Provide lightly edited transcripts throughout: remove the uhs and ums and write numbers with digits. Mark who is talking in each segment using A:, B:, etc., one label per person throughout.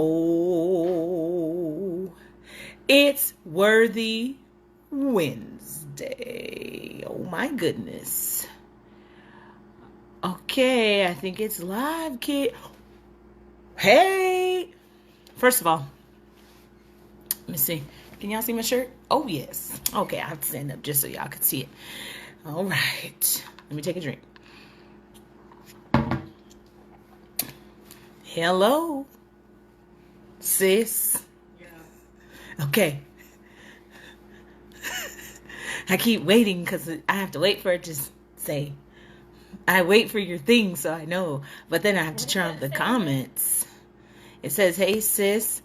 A: Oh, it's Worthy Wednesday. Oh my goodness. Okay, I think it's live, kid. Hey! First of all, let me see. Can y'all see my shirt? Oh, yes. Okay, I'll stand up just so y'all can see it. All right. Let me take a drink. Hello, sis. Yeah. Okay. I keep waiting because I have to wait for it to say, I wait for your thing so I know. But then I have to turn off the comments. It says, hey, sis.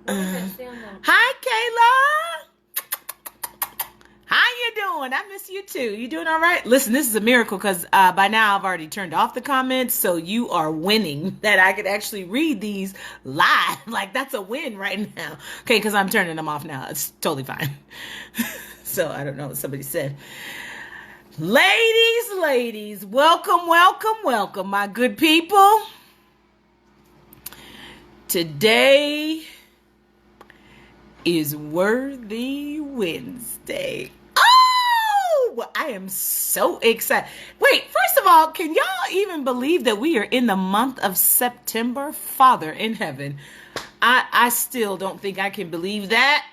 A: Hi, Kayla. How you doing? I miss you too. You doing all right? Listen, this is a miracle because by now I've already turned off the comments, so you are winning that I could actually read these live. Like, that's a win right now. Okay, because I'm turning them off now. It's totally fine. So I don't know what somebody said. Ladies, welcome, my good people. Today is Worthy Wednesday. Oh, I am so excited. Wait, first of all, can y'all even believe that we are in the month of September? Father in heaven, I still don't think I can believe that.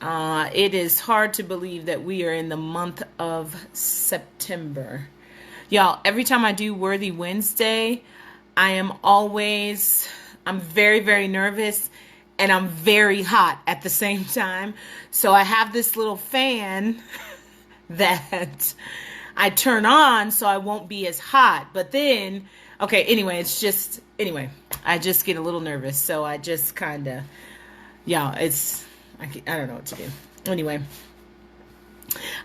A: It is hard to believe that we are in the month of September. Y'all, every time I do Worthy Wednesday, I'm very, very nervous. And I'm very hot at the same time. So I have this little fan that I turn on so I won't be as hot. But then, okay, anyway, I just get a little nervous. So I just kind of, I don't know what to do. Anyway,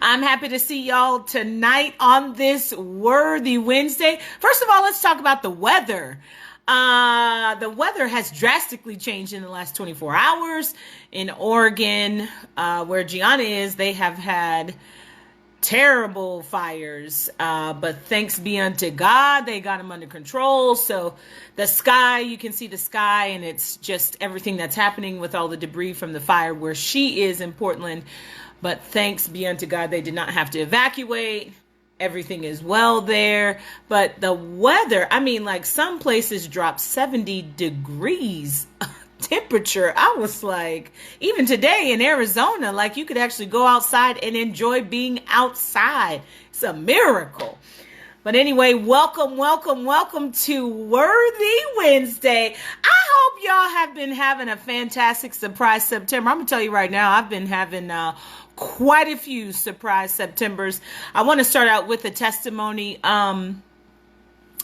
A: I'm happy to see y'all tonight on this Worthy Wednesday. First of all, let's talk about the weather. The weather has drastically changed in the last 24 hours. In Oregon, where Gianna is, they have had terrible fires. But thanks be unto God, they got them under control. So the sky, you can see the sky, and it's just everything that's happening with all the debris from the fire where she is in Portland. But thanks be unto God, they did not have to evacuate. Everything is well there, but the weather, some places drop 70 degrees temperature. I was like, even today in Arizona, like you could actually go outside and enjoy being outside. It's a miracle. But anyway, welcome to Worthy Wednesday. I hope y'all have been having a fantastic surprise September. I'm going to tell you right now, I've been having quite a few surprise Septembers. I want to start out with a testimony.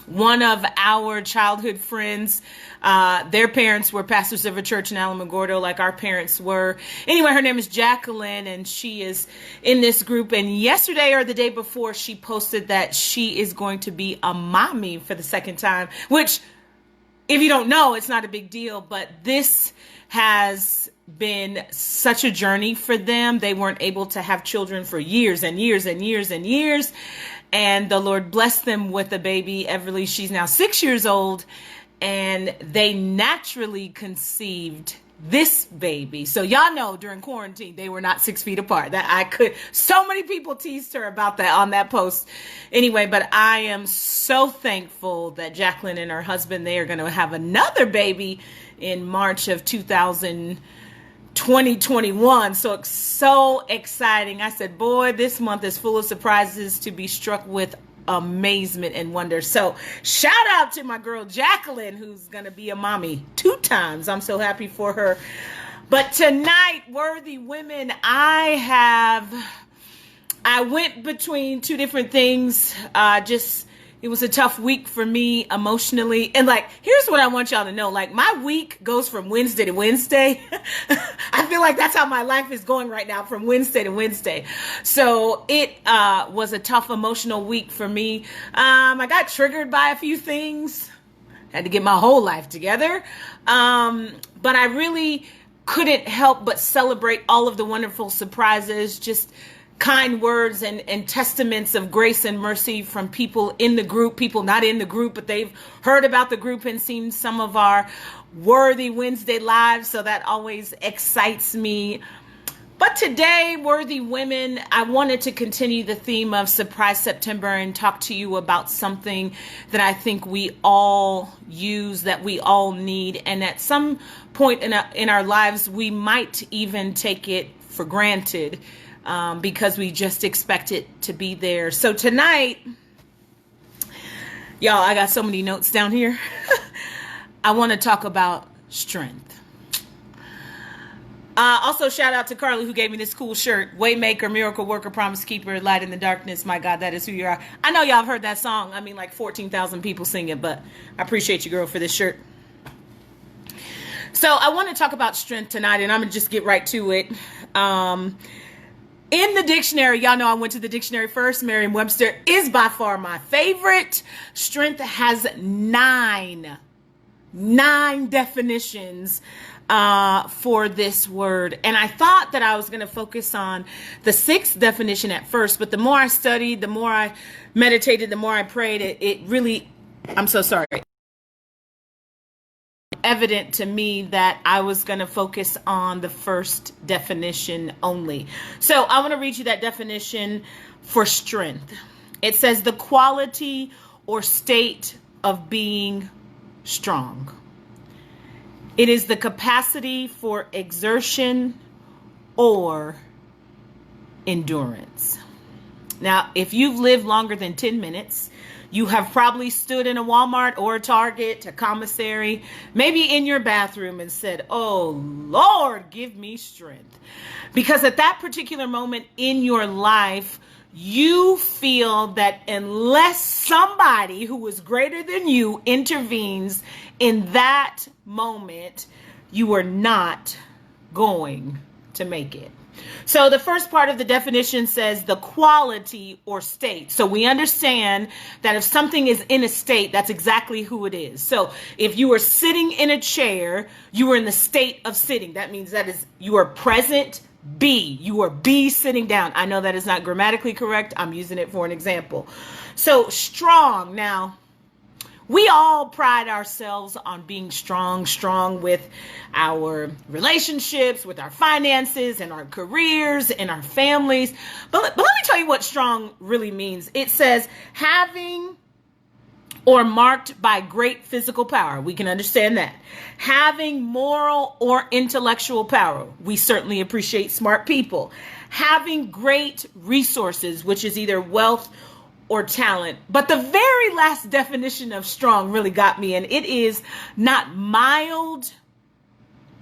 A: One of our childhood friends, their parents were pastors of a church in Alamogordo, like our parents were. Anyway, her name is Jacqueline, and she is in this group. And yesterday or the day before, she posted that she is going to be a mommy for the second time, which, if you don't know, it's not a big deal. But this has been such a journey for them. They weren't able to have children for years and years and years and years. And the Lord blessed them with a baby. Everly, she's now 6 years old, and they naturally conceived this baby. So y'all know during quarantine, they were not 6 feet apart. So many people teased her about that on that post. Anyway, but I am so thankful that Jacqueline and her husband, they are going to have another baby in March of 2021. So exciting. I said, boy, this month is full of surprises to be struck with amazement and wonder. So shout out to my girl Jacqueline, who's going to be a mommy 2 times. I'm so happy for her. But tonight, Worthy Women, I went between 2 different things. It was a tough week for me emotionally. And here's what I want y'all to know. My week goes from Wednesday to Wednesday. I feel like that's how my life is going right now, from Wednesday to Wednesday. So it was a tough emotional week for me. I got triggered by a few things. Had to get my whole life together. But I really couldn't help but celebrate all of the wonderful surprises. Just kind words and testaments of grace and mercy from people in the group, people not in the group, but they've heard about the group and seen some of our Worthy Wednesday lives. So that always excites me. But today, Worthy Women, I wanted to continue the theme of Surprise September and talk to you about something that I think we all use, that we all need. And at some point in our lives, we might even take it for granted because we just expect it to be there. So tonight, y'all, I got so many notes down here. I want to talk about strength. Also, shout out to Carly who gave me this cool shirt. Waymaker, Miracle Worker, Promise Keeper, Light in the Darkness. My God, that is who you are. I know y'all have heard that song. I mean, like 14,000 people sing it, but I appreciate you, girl, for this shirt. So I want to talk about strength tonight, and I'm going to just get right to it. In the dictionary, y'all know I went to the dictionary first. Merriam-Webster is by far my favorite. Strength has nine definitions for this word. And I thought that I was going to focus on the sixth definition at first, but the more I studied, the more I meditated, the more I prayed, it really, I'm so sorry, evident to me that I was going to focus on the first definition only. So I want to read you that definition for strength. It says the quality or state of being strong. It is the capacity for exertion or endurance. Now, if you've lived longer than 10 minutes, you have probably stood in a Walmart or a Target, a commissary, maybe in your bathroom and said, "Oh, Lord, give me strength." Because at that particular moment in your life, you feel that unless somebody who is greater than you intervenes in that moment, you are not going to make it. So the first part of the definition says the quality or state. So we understand that if something is in a state, that's exactly who it is. So if you are sitting in a chair, you are in the state of sitting. That means that is you are present. B, you are B sitting down. I know that is not grammatically correct. I'm using it for an example. So strong. Now, we all pride ourselves on being strong with our relationships, with our finances and our careers and our families. But let me tell you what strong really means. It says having or marked by great physical power. We can understand that. Having moral or intellectual power. We certainly appreciate smart people. Having great resources, which is either wealth or talent. But the very last definition of strong really got me, and it is not mild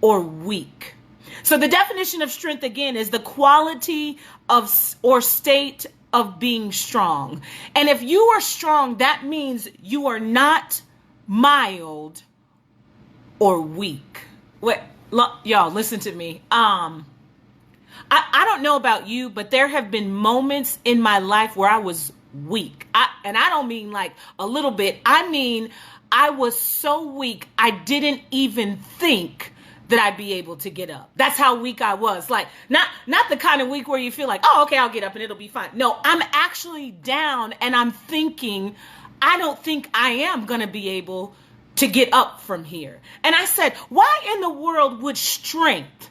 A: or weak. So the definition of strength, again, is the quality of or state of being strong. And if you are strong, that means you are not mild or weak. Wait, y'all, listen to me. I don't know about you, but there have been moments in my life where I was weak. And I don't mean like a little bit. I mean, I was so weak, I didn't even think that I'd be able to get up. That's how weak I was. Like, not the kind of week where you feel like, oh, okay, I'll get up and it'll be fine. No, I'm actually down and I'm thinking, I don't think I am going to be able to get up from here. And I said, why in the world would strength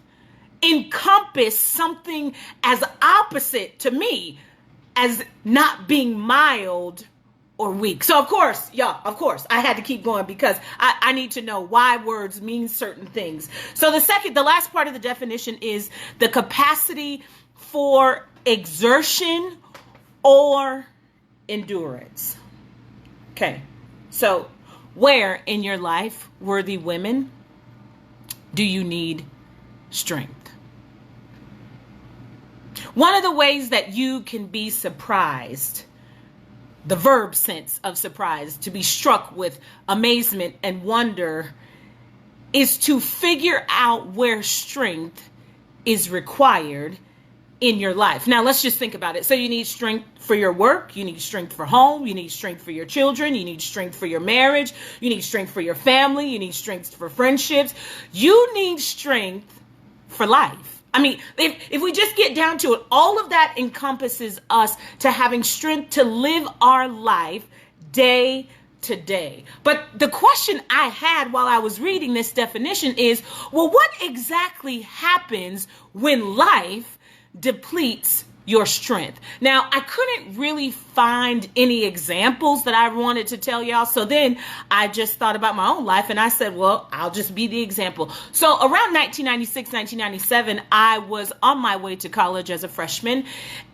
A: encompass something as opposite to me as not being mild or weak? So of course, I had to keep going because I need to know why words mean certain things. So the last part of the definition is the capacity for exertion or endurance. Okay, so where in your life, worthy women, do you need strength? One of the ways that you can be surprised, the verb sense of surprise, to be struck with amazement and wonder, is to figure out where strength is required in your life. Now, let's just think about it. So you need strength for your work. You need strength for home. You need strength for your children. You need strength for your marriage. You need strength for your family. You need strength for friendships. You need strength for life. I mean, if we just get down to it, all of that encompasses us to having strength to live our life day to day. But the question I had while I was reading this definition is, well, what exactly happens when life depletes your strength? Now, I couldn't really find any examples that I wanted to tell y'all. So then I just thought about my own life and I said, well, I'll just be the example. So around 1996, 1997, I was on my way to college as a freshman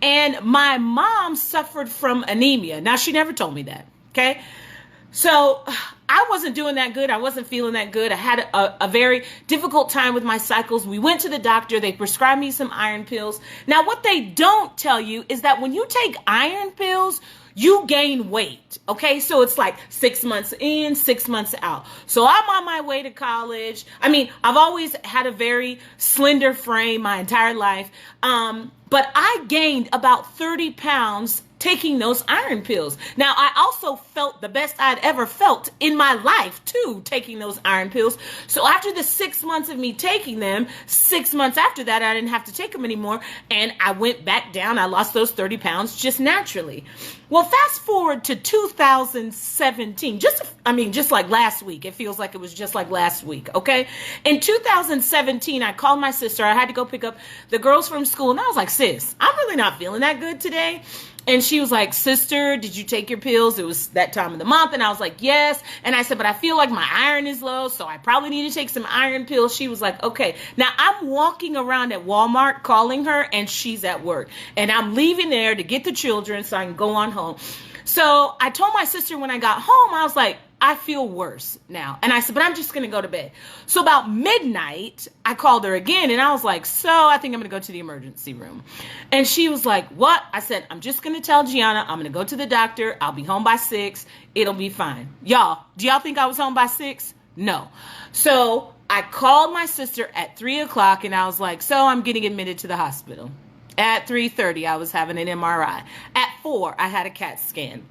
A: and my mom suffered from anemia. Now, she never told me that. Okay. So I wasn't doing that good. I wasn't feeling that good. I had a very difficult time with my cycles. We went to the doctor. They prescribed me some iron pills. Now, what they don't tell you is that when you take iron pills, you gain weight. Okay, so it's like 6 months in, 6 months out. So I'm on my way to college. I mean, I've always had a very slender frame my entire life. But I gained about 30 pounds taking those iron pills. Now, I also felt the best I'd ever felt in my life, too, taking those iron pills. So after the 6 months of me taking them, 6 months after that, I didn't have to take them anymore. And I went back down. I lost those 30 pounds just naturally. Well, fast forward to 2017, just like last week. It feels like it was just like last week, okay? In 2017, I called my sister. I had to go pick up the girls from school. And I was like, sis, I'm really not feeling that good today. And she was like, sister, did you take your pills? It was that time of the month. And I was like, yes. And I said, but I feel like my iron is low, so I probably need to take some iron pills. She was like, okay. Now I'm walking around at Walmart calling her and she's at work. And I'm leaving there to get the children so I can go on home. So I told my sister when I got home, I was like, I feel worse now. And I said, but I'm just going to go to bed. So about midnight, I called her again and I was like, so I think I'm going to go to the emergency room. And she was like, what? I said, I'm just going to tell Gianna, I'm going to go to the doctor. I'll be home by 6. It'll be fine. Y'all, do y'all think I was home by 6? No. So I called my sister at 3 o'clock and I was like, so I'm getting admitted to the hospital. At 3:30, I was having an MRI. At 4, I had a CAT scan.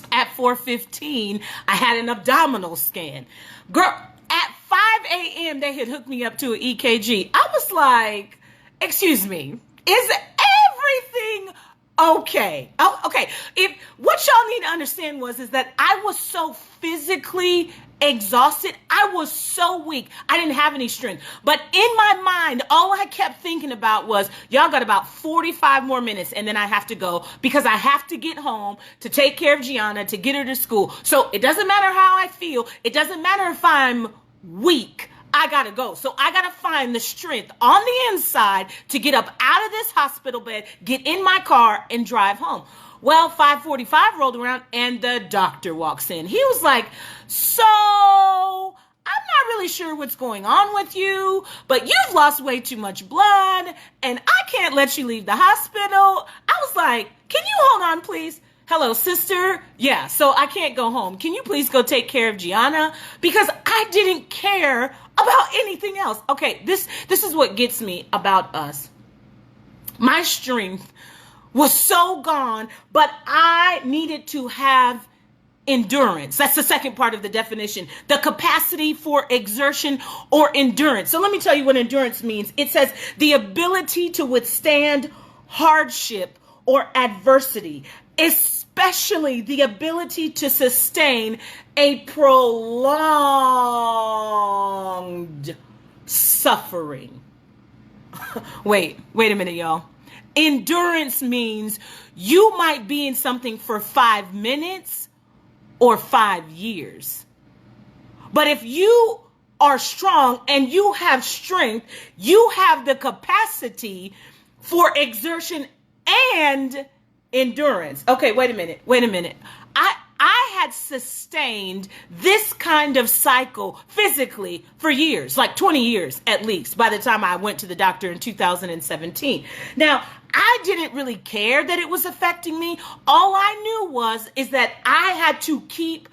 A: At 4:15, I had an abdominal scan. Girl, at 5 a.m., they had hooked me up to an EKG. I was like, excuse me, is everything okay? Oh, okay. If what y'all need to understand is that I was so physically exhausted. I was so weak. I didn't have any strength. But in my mind, all I kept thinking about was, y'all got about 45 more minutes and then I have to go because I have to get home to take care of Gianna, to get her to school. So it doesn't matter how I feel. It doesn't matter if I'm weak. I gotta go. So I gotta find the strength on the inside to get up out of this hospital bed, get in my car and drive home. Well, 5:45 rolled around and the doctor walks in. He was like, so I'm not really sure what's going on with you, but you've lost way too much blood and I can't let you leave the hospital. I was like, can you hold on, please? Hello, sister. Yeah, so I can't go home. Can you please go take care of Gianna? Because I didn't care about anything else. Okay, this is what gets me about us. My strength was so gone, but I needed to have endurance. That's the second part of the definition. The capacity for exertion or endurance. So let me tell you what endurance means. It says the ability to withstand hardship or adversity, especially the ability to sustain a prolonged suffering. Wait a minute, y'all. Endurance means you might be in something for 5 minutes or 5 years. But if you are strong and you have strength, you have the capacity for exertion and endurance. Okay, wait a minute. I had sustained this kind of cycle physically for years, like 20 years at least, by the time I went to the doctor in 2017. Now, I didn't really care that it was affecting me. All I knew is that I had to keep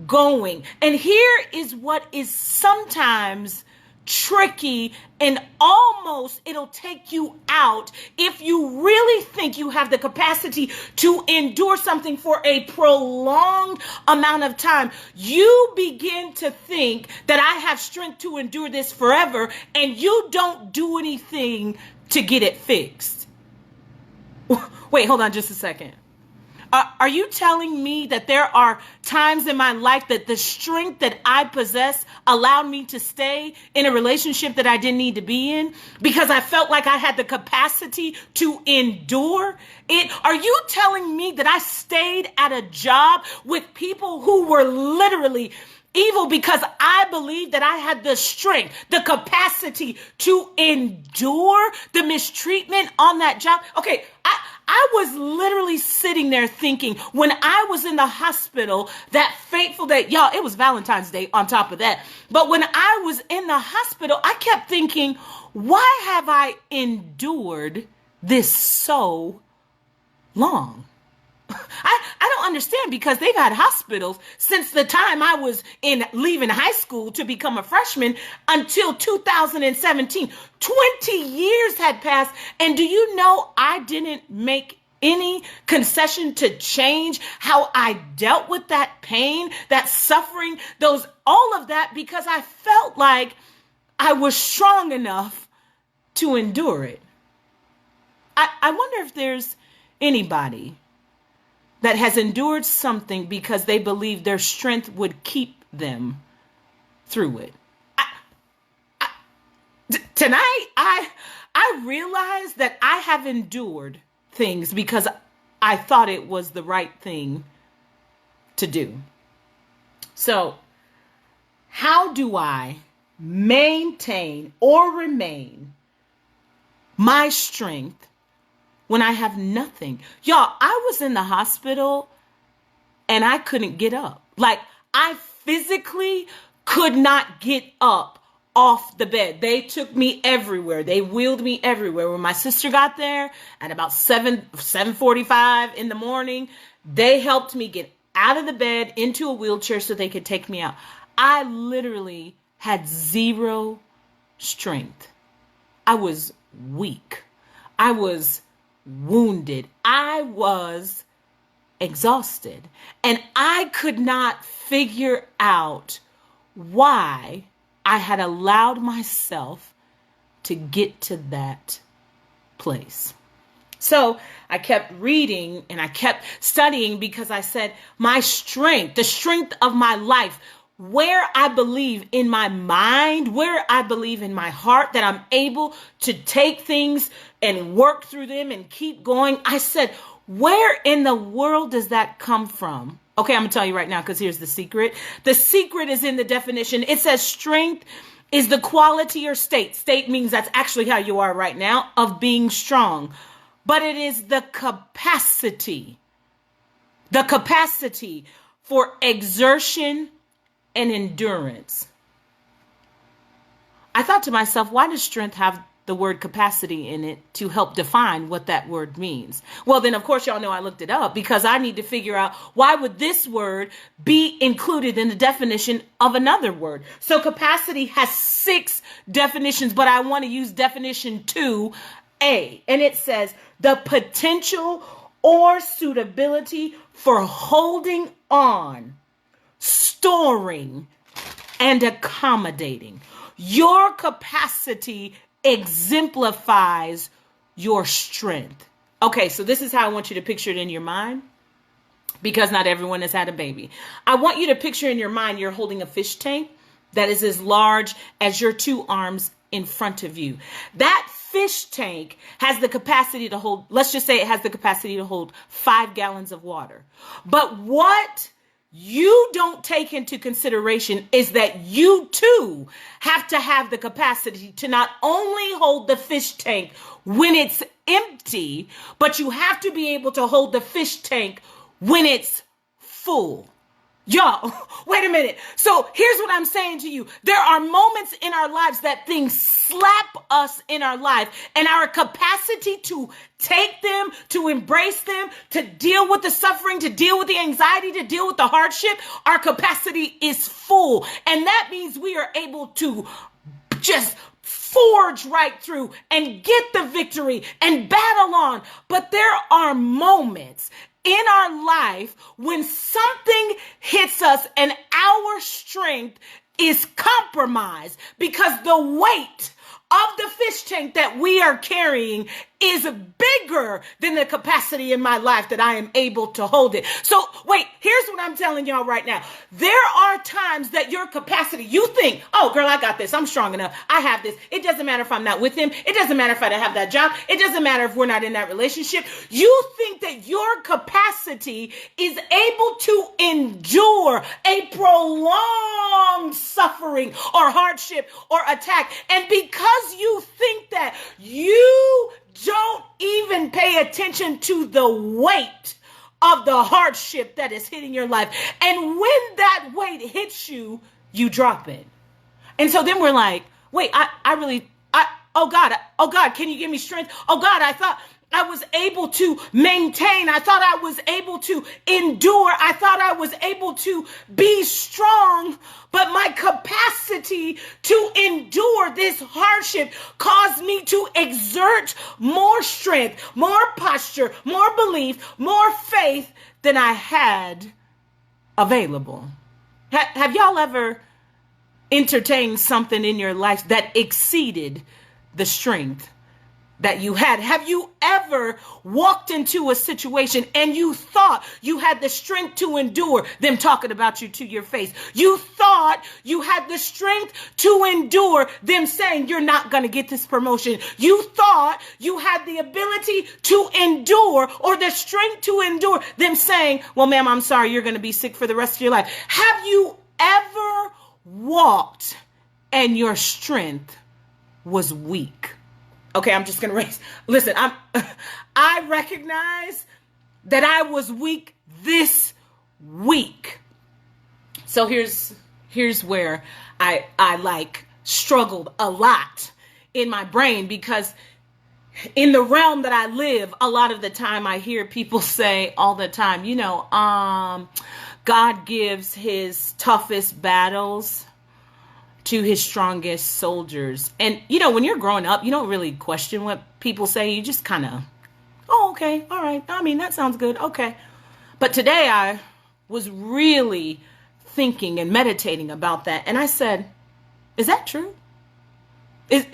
A: going. And here is what is sometimes tricky, and almost it'll take you out if you really think you have the capacity to endure something for a prolonged amount of time. You begin to think that I have strength to endure this forever, and you don't do anything to get it fixed. Wait, hold on just a second. Are you telling me that there are times in my life that the strength that I possess allowed me to stay in a relationship that I didn't need to be in because I felt like I had the capacity to endure it? Are you telling me that I stayed at a job with people who were literally evil because I believed that I had the strength, the capacity to endure the mistreatment on that job? Okay, I was literally sitting there thinking when I was in the hospital that fateful day, y'all, it was Valentine's Day on top of that. But when I was in the hospital, I kept thinking, why have I endured this so long? I don't understand, because they've had hospitals since the time I was leaving high school to become a freshman until 2017. 20 years had passed. And do you know I didn't make any concession to change how I dealt with that pain, that suffering, all of that, because I felt like I was strong enough to endure it. I wonder if there's anybody that has endured something because they believe their strength would keep them through it. Tonight, I realized that I have endured things because I thought it was the right thing to do. So, how do I maintain or remain my strength when I have nothing? Y'all, I was in the hospital and I couldn't get up. Like, I physically could not get up off the bed. They took me everywhere. They wheeled me everywhere. When my sister got there at about 7:45 in the morning, they helped me get out of the bed into a wheelchair so they could take me out. I literally had zero strength. I was weak. I was wounded. I was exhausted. And I could not figure out why I had allowed myself to get to that place. So I kept reading and I kept studying because I said, my strength, the strength of my life, where I believe in my mind, where I believe in my heart that I'm able to take things and work through them and keep going. I said, where in the world does that come from? Okay, I'm going to tell you right now, because here's the secret. The secret is in the definition. It says strength is the quality or state. State means that's actually how you are right now, of being strong. But it is the capacity for exertion and endurance. I thought to myself, why does strength have the word capacity in it to help define what that word means? Well, then, of course, y'all know I looked it up because I need to figure out why would this word be included in the definition of another word. So capacity has 6 definitions, but I want to use definition 2A. And it says the potential or suitability for holding on, storing, and accommodating. Your capacity exemplifies your strength. Okay, so this is how I want you to picture it in your mind, because not everyone has had a baby. I want you to picture in your mind you're holding a fish tank that is as large as your 2 arms in front of you. That fish tank has the capacity to hold, let's just say it has the capacity to hold 5 gallons of water. But what you don't take into consideration is that you too have to have the capacity to not only hold the fish tank when it's empty, but you have to be able to hold the fish tank when it's full. Y'all, wait a minute. So here's what I'm saying to you. There are moments in our lives that things slap us in our life, and our capacity to take them, to embrace them, to deal with the suffering, to deal with the anxiety, to deal with the hardship, our capacity is full. And that means we are able to just forge right through and get the victory and battle on. But there are moments in our life when something hits us and our strength is compromised because the weight of the fish tank that we are carrying is bigger than the capacity in my life that I am able to hold it. So wait, here's what I'm telling y'all right now. There are times that your capacity, you think, oh girl, I got this. I'm strong enough. I have this. It doesn't matter if I'm not with him. It doesn't matter if I don't have that job. It doesn't matter if we're not in that relationship. You think that your capacity is able to endure a prolonged suffering or hardship or attack. And because you think that, you don't even pay attention to the weight of the hardship that is hitting your life. And when that weight hits you, you drop it. And so then we're like, wait, oh God, can you give me strength? Oh God, I thought I was able to maintain. I thought I was able to endure. I thought I was able to be strong, but my capacity to endure this hardship caused me to exert more strength, more posture, more belief, more faith than I had available. Have y'all ever entertained something in your life that exceeded the strength that you had? Have you ever walked into a situation and you thought you had the strength to endure them talking about you to your face? You thought you had the strength to endure them saying you're not going to get this promotion. You thought you had the ability to endure or the strength to endure them saying, well, ma'am, I'm sorry, you're going to be sick for the rest of your life. Have you ever walked and your strength was weak? Okay, I'm just going to raise. Listen, I recognize that I was weak this week. So here's where I struggled a lot in my brain, because in the realm that I live, a lot of the time I hear people say all the time, God gives his toughest battles to his strongest soldiers. And, when you're growing up, you don't really question what people say. You just kind of, oh, okay, all right. I mean, that sounds good. Okay. But today I was really thinking and meditating about that. And I said, is that true? In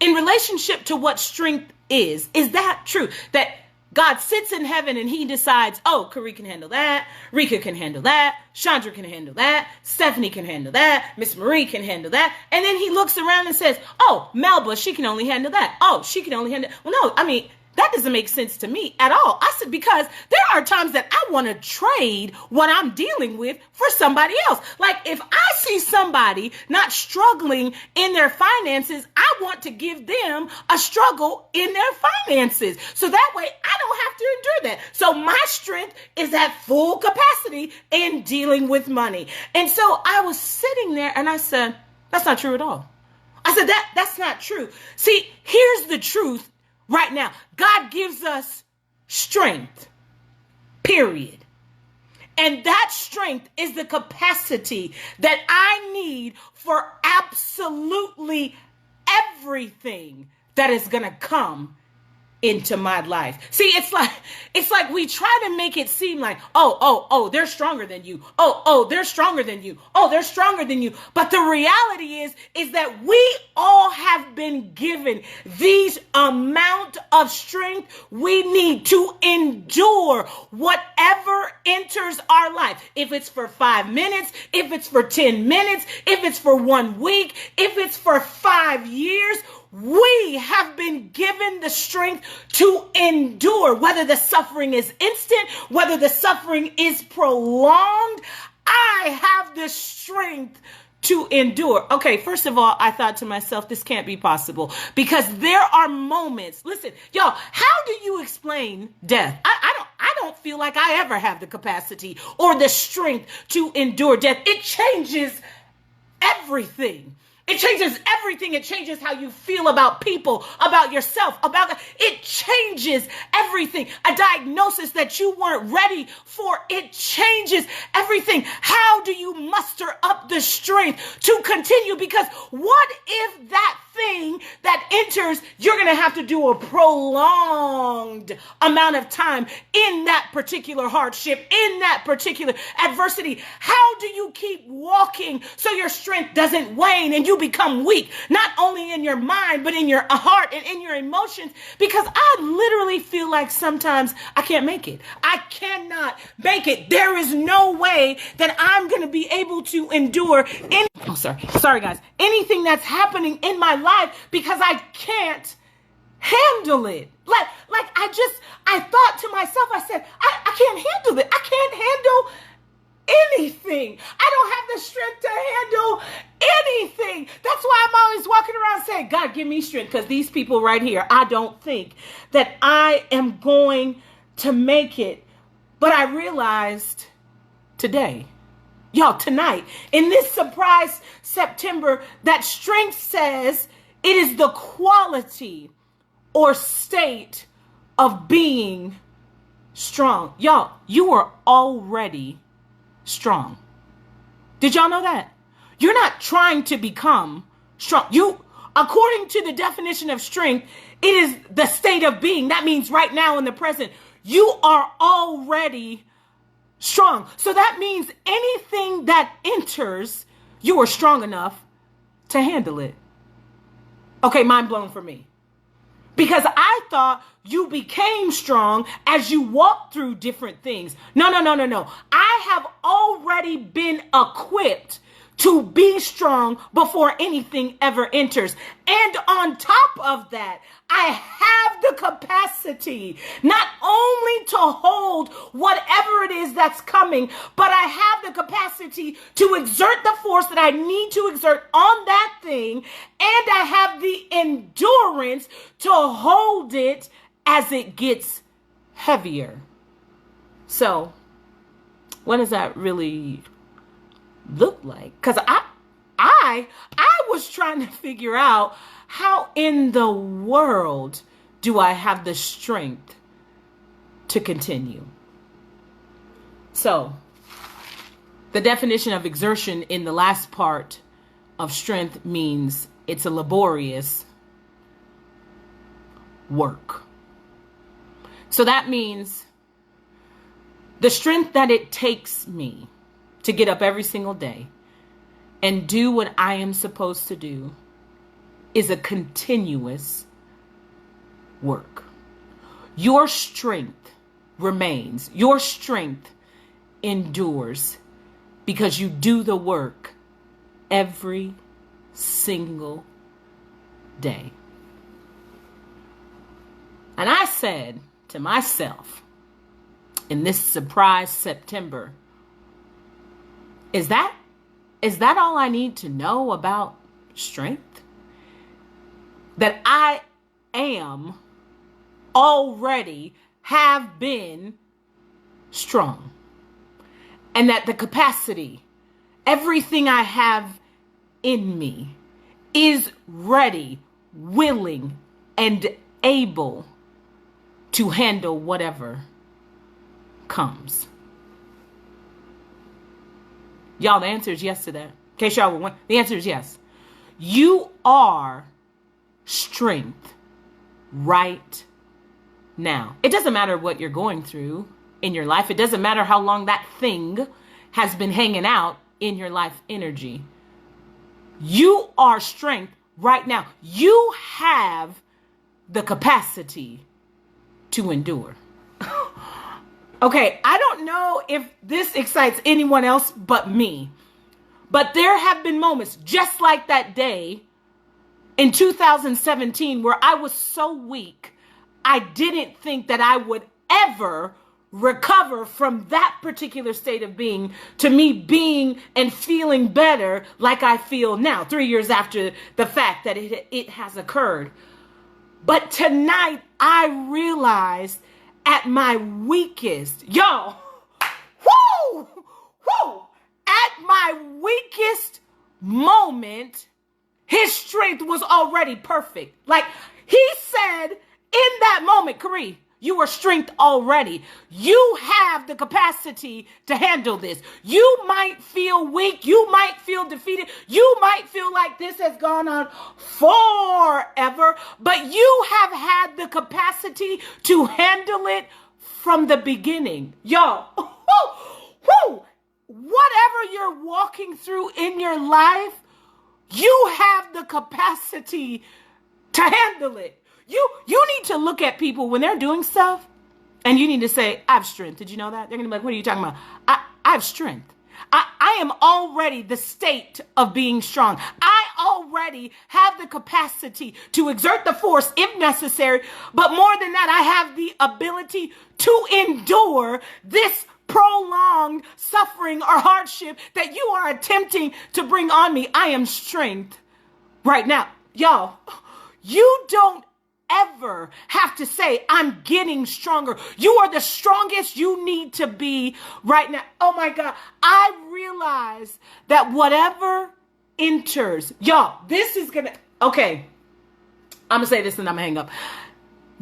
A: relationship to what strength is that true? That God sits in heaven and he decides, oh, Kari can handle that. Rika can handle that. Chandra can handle that. Stephanie can handle that. Miss Marie can handle that. And then he looks around and says, oh, Melba, she can only handle that. Oh, she can only handle. Well, no, I mean, that doesn't make sense to me at all. I said, because there are times that I want to trade what I'm dealing with for somebody else. Like if I see somebody not struggling in their finances, I want to give them a struggle in their finances. So that way I don't have to endure that. So my strength is at full capacity in dealing with money. And so I was sitting there and I said, that's not true at all. I said, that's not true. See, here's the truth. Right now, God gives us strength, period. And that strength is the capacity that I need for absolutely everything that is going to come into my life. See, it's like we try to make it seem like, oh, they're stronger than you. Oh, they're stronger than you. Oh, they're stronger than you. But the reality is that we all have been given these amount of strength we need to endure whatever enters our life. If it's for 5 minutes, if it's for 10 minutes, if it's for 1 week, if it's for 5 years, we have been given the strength to endure, whether the suffering is instant, whether the suffering is prolonged. I have the strength to endure. Okay, first of all, I thought to myself, this can't be possible, because there are moments. Listen, y'all, how do you explain death? I don't feel like I ever have the capacity or the strength to endure death. It changes everything. It changes everything. It changes how you feel about people, about yourself, it changes everything. A diagnosis that you weren't ready for, it changes everything. How do you muster up the strength to continue? Because what if that thing that enters, you're going to have to do a prolonged amount of time in that particular hardship, in that particular adversity? How do you keep walking so your strength doesn't wane and you become weak, not only in your mind, but in your heart and in your emotions? Because I literally feel like sometimes I can't make it. I cannot make it. There is no way that I'm going to be able to endure sorry guys, anything that's happening in my life, because I can't handle it. Like I thought to myself, I said, I can't handle it. I can't handle anything. I don't have the strength to handle anything. That's why I'm always walking around saying, God, give me strength, because these people right here, I don't think that I am going to make it. But I realized today, y'all, tonight, in this surprise September, that strength says it is the quality or state of being strong. Y'all, you are already strong. Did y'all know that? You're not trying to become strong. According to the definition of strength, it is the state of being. That means right now in the present, you are already strong. So that means anything that enters, you are strong enough to handle it. Okay, mind blown for me. Because I thought you became strong as you walked through different things. No. I have already been equipped to be strong before anything ever enters. And on top of that, I have the capacity not only to hold whatever it is that's coming, but I have the capacity to exert the force that I need to exert on that thing. And I have the endurance to hold it as it gets heavier. So, what does that really look like? Because I was trying to figure out, how in the world do I have the strength to continue? So, the definition of exertion in the last part of strength means it's a laborious work. So that means the strength that it takes me to get up every single day and do what I am supposed to do is a continuous work. Your strength remains. Your strength endures because you do the work every single day. And I said to myself in this surprise September, is that all I need to know about strength? That I am already have been strong. And that the capacity, everything I have in me is ready, willing, and able to handle whatever comes. Y'all, the answer is yes to that. In case y'all were wondering, the answer is yes. You are strength right now. It doesn't matter what you're going through in your life. It doesn't matter how long that thing has been hanging out in your life energy. You are strength right now. You have the capacity to endure. Okay, I don't know if this excites anyone else but me, but there have been moments just like that day in 2017 where I was so weak, I didn't think that I would ever recover from that particular state of being to me being and feeling better like I feel now, 3 years after the fact that it has occurred. But tonight I realized at my weakest, y'all, at my weakest moment, strength was already perfect. Like he said in that moment, Kari, you are strength already. You have the capacity to handle this. You might feel weak. You might feel defeated. You might feel like this has gone on forever, but you have had the capacity to handle it from the beginning. Y'all, whatever you're walking through in your life, you have the capacity to handle it. You need to look at people when they're doing stuff and you need to say, I have strength. Did you know that? They're going to be like, what are you talking about? I have strength. I am already the state of being strong. I already have the capacity to exert the force if necessary. But more than that, I have the ability to endure this prolonged suffering or hardship that you are attempting to bring on me. I am strength right now. Y'all, you don't ever have to say, I'm getting stronger. You are the strongest you need to be right now. Oh my God. I realize that whatever enters, y'all, this is gonna, okay, I'm gonna say this and I'm gonna hang up.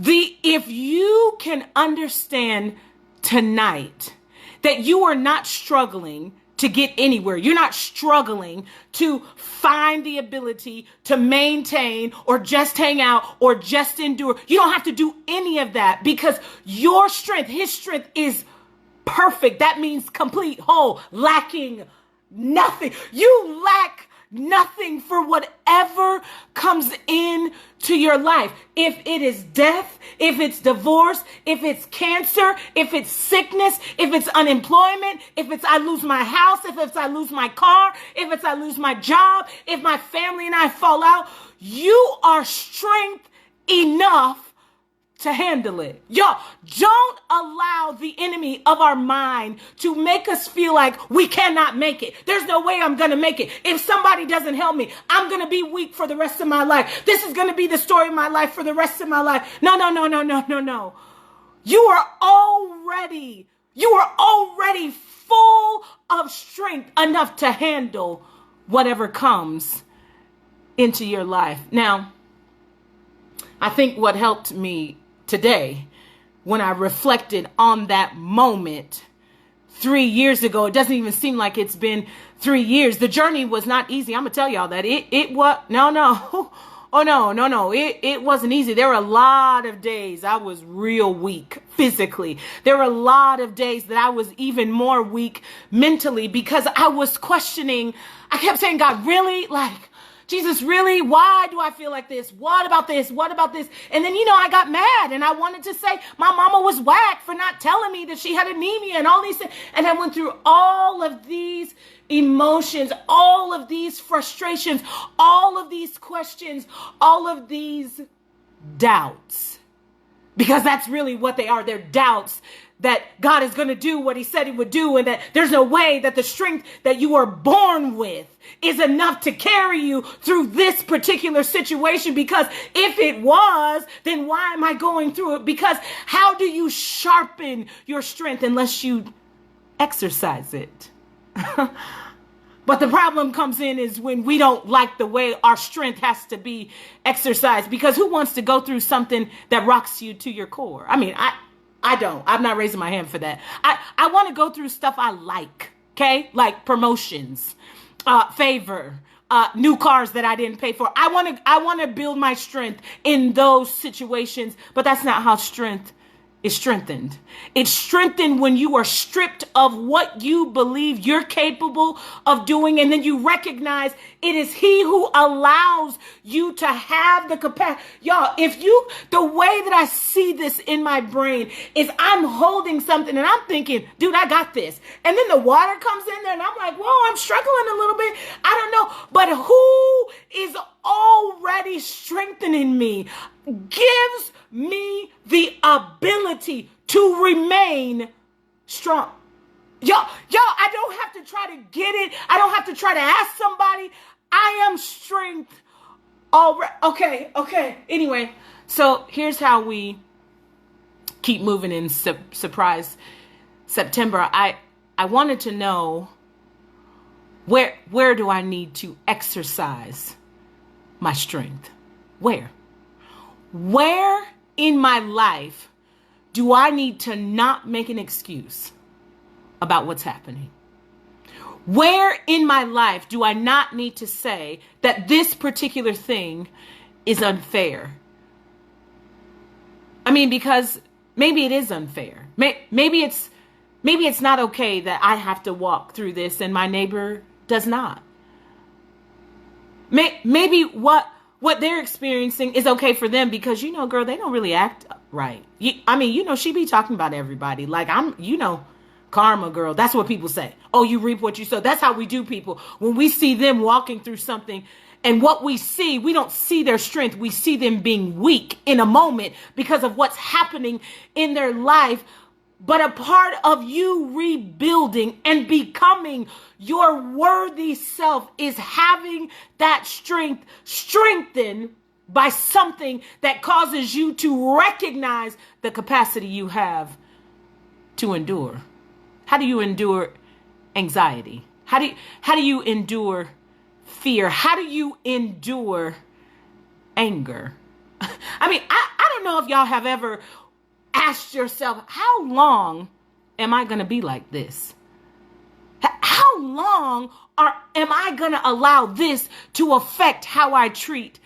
A: If you can understand tonight that you are not struggling to get anywhere. You're not struggling to find the ability to maintain or just hang out or just endure. You don't have to do any of that because your strength, his strength is perfect. That means complete, whole, lacking nothing. You lack nothing for whatever comes in to your life. If it is death, if it's divorce, if it's cancer, if it's sickness, if it's unemployment, if it's I lose my house, if it's I lose my car, if it's I lose my job, if my family and I fall out, you are strength enough to handle it. Y'all, don't allow the enemy of our mind to make us feel like we cannot make it. There's no way I'm going to make it. If somebody doesn't help me, I'm going to be weak for the rest of my life. This is going to be the story of my life for the rest of my life. No. You are already full of strength enough to handle whatever comes into your life. Now, I think what helped me today, when I reflected on that moment 3 years ago, it doesn't even seem like it's been 3 years. The journey was not easy. I'm gonna tell y'all that it was it wasn't easy. There were a lot of days I was real weak physically. There were a lot of days that I was even more weak mentally because I was questioning. I kept saying, God, really? Like, Jesus, really? Why do I feel like this? What about this? What about this? And then, I got mad and I wanted to say my mama was whack for not telling me that she had anemia and all these things. And I went through all of these emotions, all of these frustrations, all of these questions, all of these doubts. Because that's really what they are. They're doubts that God is going to do what he said he would do, and that there's no way that the strength that you are born with is enough to carry you through this particular situation. Because if it was, then why am I going through it? Because how do you sharpen your strength unless you exercise it? But the problem comes in is when we don't like the way our strength has to be exercised. Because who wants to go through something that rocks you to your core? I mean, I don't. I'm not raising my hand for that. I want to go through stuff I like, okay? Like promotions, favor, new cars that I didn't pay for. I want to build my strength in those situations, but that's not how strength is strengthened. It's strengthened when you are stripped of what you believe you're capable of doing, and then you recognize it is he who allows you to have the capacity. Y'all, the way that I see this in my brain is I'm holding something and I'm thinking, dude, I got this. And then the water comes in there and I'm like, whoa, I'm struggling a little bit. I don't know. But who is already strengthening me gives me the ability to remain strong. Y'all, I don't have to try to get it. I don't have to try to ask somebody. I am strength already. Okay. Anyway, so here's how we keep moving in surprise September. I wanted to know where do I need to exercise my strength? Where? Where in my life do I need to not make an excuse about what's happening? Where in my life do I not need to say that this particular thing is unfair? I mean, because maybe it is unfair. Maybe it's not okay that I have to walk through this and my neighbor does not. Maybe what they're experiencing is okay for them because, girl, they don't really act right. She be talking about everybody. Like karma, girl. That's what people say. Oh, you reap what you sow. That's how we do people. When we see them walking through something and what we see, we don't see their strength. We see them being weak in a moment because of what's happening in their life. But a part of you rebuilding and becoming your worthy self is having that strength strengthened by something that causes you to recognize the capacity you have to endure. How do you endure anxiety? How do you endure fear? How do you endure anger? I don't know if y'all have ever asked yourself, how long am I going to be like this? How long am I going to allow this to affect how I treat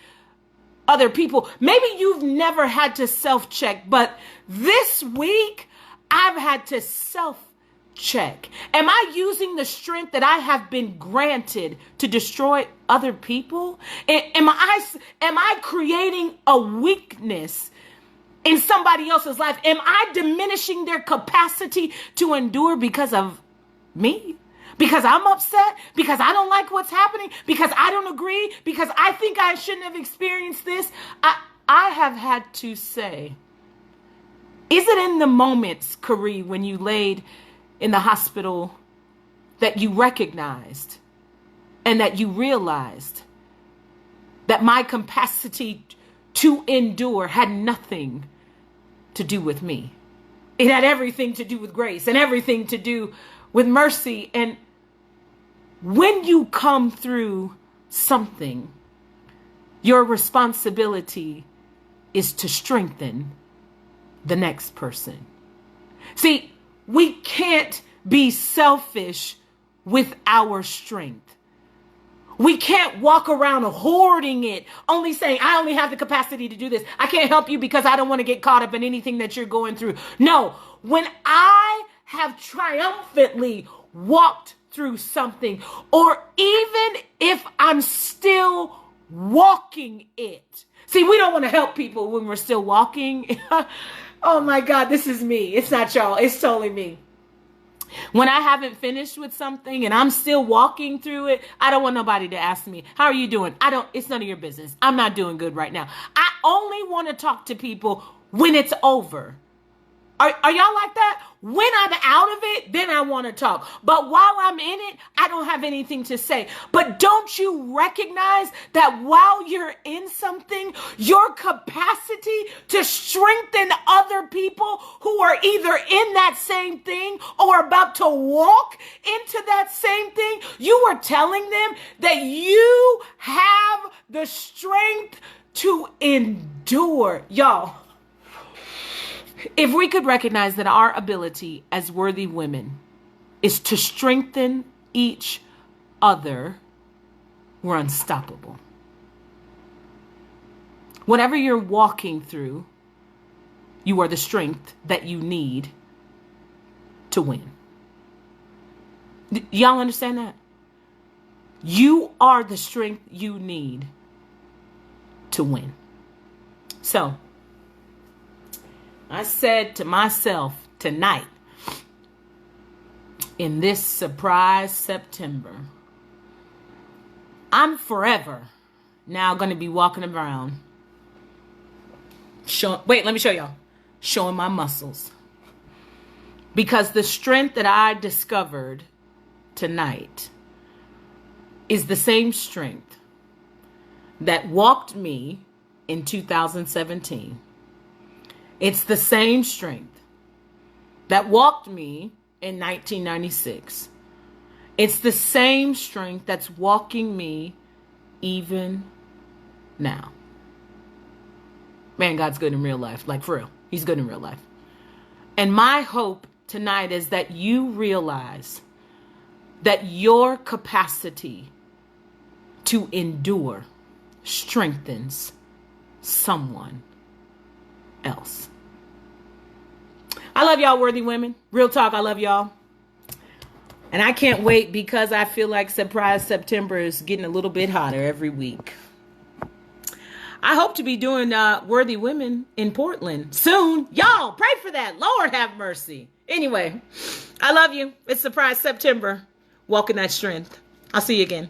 A: other people? Maybe you've never had to self-check, but this week I've had to self-check. Am I using the strength that I have been granted to destroy other people? Am I creating a weakness in somebody else's life? Am I diminishing their capacity to endure because of me? Because I'm upset? Because I don't like what's happening? Because I don't agree? Because I think I shouldn't have experienced this? I have had to say, is it in the moments, Carrie, when you laid in the hospital that you recognized and that you realized that my capacity to endure had nothing to do with me? It had everything to do with grace and everything to do with mercy. And when you come through something, your responsibility is to strengthen the next person. See, we can't be selfish with our strength. We can't walk around hoarding it, only saying, I only have the capacity to do this. I can't help you because I don't want to get caught up in anything that you're going through. No, when I have triumphantly walked through something, or even if I'm still walking it. See, we don't want to help people when we're still walking. Oh my God, this is me. It's not y'all. It's totally me. When I haven't finished with something and I'm still walking through it, I don't want nobody to ask me, how are you doing? It's none of your business. I'm not doing good right now. I only want to talk to people when it's over. Are y'all like that? When I'm out of it, then I want to talk. But while I'm in it, I don't have anything to say. But don't you recognize that while you're in something, your capacity to strengthen other people who are either in that same thing or about to walk into that same thing, you are telling them that you have the strength to endure. Y'all, if we could recognize that our ability as worthy women is to strengthen each other, we're unstoppable. Whatever you're walking through, you are the strength that you need to win. Y'all understand that? You are the strength you need to win. So, I said to myself tonight, in this surprise September, I'm forever now going to be walking around let me show y'all, showing my muscles. Because the strength that I discovered tonight is the same strength that walked me in 2017. It's the same strength that walked me in 1996. It's the same strength that's walking me even now. Man, God's good in real life. Like, for real. He's good in real life. And my hope tonight is that you realize that your capacity to endure strengthens someone else. I love y'all, worthy women. Real talk, I love y'all. And I can't wait, because I feel like Surprise September is getting a little bit hotter every week. I hope to be doing Worthy Women in Portland soon. Y'all, pray for that. Lord have mercy. Anyway, I love you. It's Surprise September. Walk in that strength. I'll see you again.